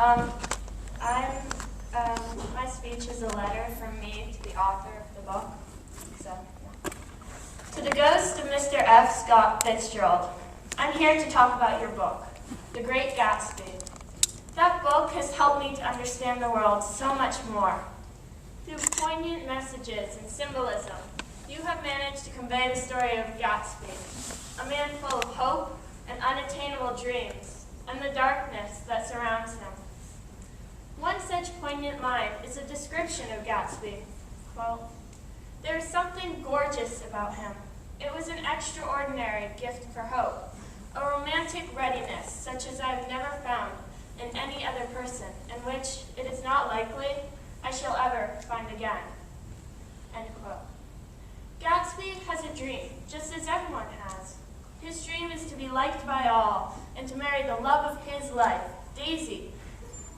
Um, my speech is a letter from me to the author of the book. So, yeah. To the ghost of Mr. F. Scott Fitzgerald, I'm here to talk about your book, The Great Gatsby. That book has helped me to understand the world so much more. Through poignant messages and symbolism, you have managed to convey the story of Gatsby, a man full of hope and unattainable dreams, and the darkness that surrounds him. One such poignant line is a description of Gatsby. Quote, "There is something gorgeous about him. It was an extraordinary gift for hope, a romantic readiness such as I have never found in any other person, and which it is not likely I shall ever find again." End quote. Gatsby has a dream, just as everyone has. His dream is to be liked by all and to marry the love of his life, Daisy,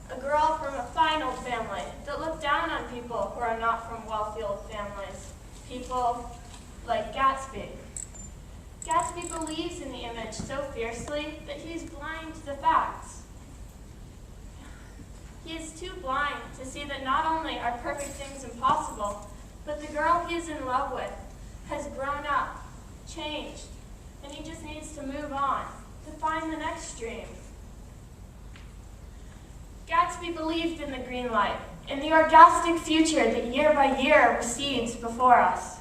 a girl from a fine old family that look down on people who are not from wealthy old families, people like Gatsby. Gatsby believes in the image so fiercely that he is blind to the facts. He is too blind to see that not only are perfect things impossible, but the girl he is in love with has grown up, changed, and he just needs to move on to find the next dream. Gatsby believed in the green light, in the orgastic future that year by year recedes before us.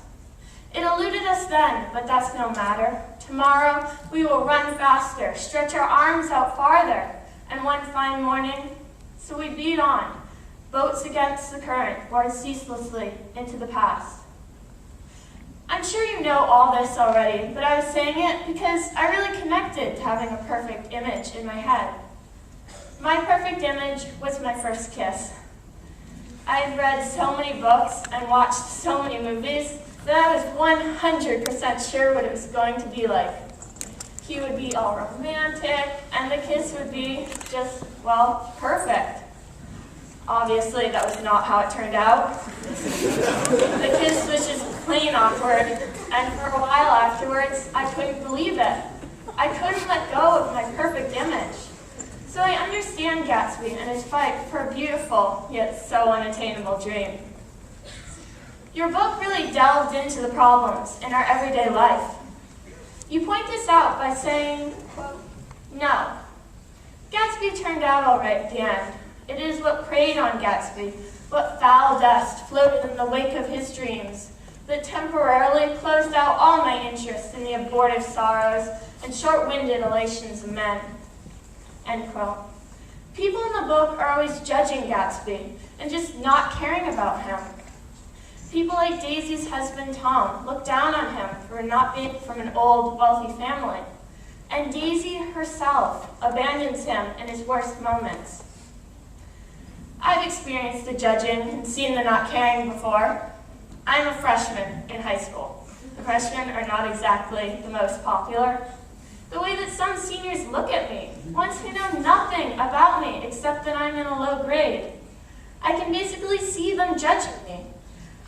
It eluded us then, but that's no matter. Tomorrow we will run faster, stretch our arms out farther, and one fine morning, so we beat on, boats against the current, borne ceaselessly into the past. I'm sure you know all this already, but I was saying it because I really connected to having a perfect image in my head. My perfect image was my first kiss. I had read so many books and watched so many movies that I was 100% sure what it was going to be like. He would be all romantic, and the kiss would be just, well, perfect. Obviously, that was not how it turned out. The kiss was just plain awkward, and for a while afterwards, I couldn't believe it. I couldn't let go of my perfect image. So I understand Gatsby and his fight for a beautiful, yet so unattainable dream. Your book really delved into the problems in our everyday life. You point this out by saying, quote, "No, Gatsby turned out all right at the end. It is what preyed on Gatsby, what foul dust floated in the wake of his dreams, that temporarily closed out all my interest in the abortive sorrows and short-winded elations of men." End quote. People in the book are always judging Gatsby and just not caring about him. People like Daisy's husband, Tom, look down on him for not being from an old, wealthy family. And Daisy herself abandons him in his worst moments. I've experienced the judging and seen the not caring before. I'm a freshman in high school. The freshmen are not exactly the most popular. The way that some seniors look at me, ones who know nothing about me except that I'm in a low grade. I can basically see them judging me.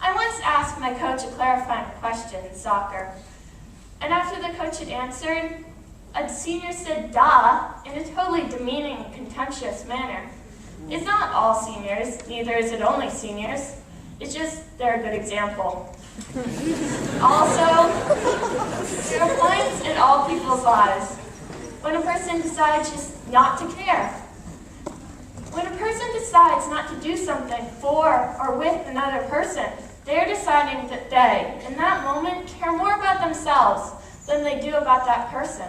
I once asked my coach a clarifying question in soccer, and after the coach had answered, a senior said, "Duh," in a totally demeaning and contemptuous manner. It's not all seniors, neither is it only seniors. It's just they're a good example. Also, there are points in all people's lives when a person decides just not to care. When a person decides not to do something for or with another person, they're deciding that they, in that moment, care more about themselves than they do about that person.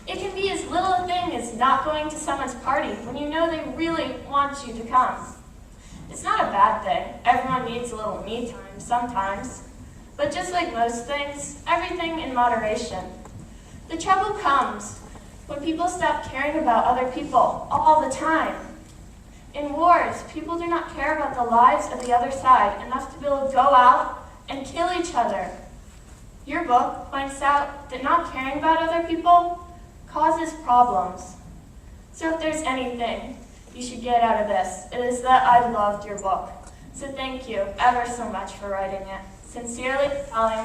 It can be as little a thing as not going to someone's party when you know they really want you to come. It's not a bad thing. Everyone needs a little me time sometimes. But just like most things, everything in moderation. The trouble comes when people stop caring about other people all the time. In wars, people do not care about the lives of the other side enough to be able to go out and kill each other. Your book points out that not caring about other people causes problems. So if there's anything you should get out of this, it is that I loved your book. So thank you ever so much for writing it. Sincerely, Talia.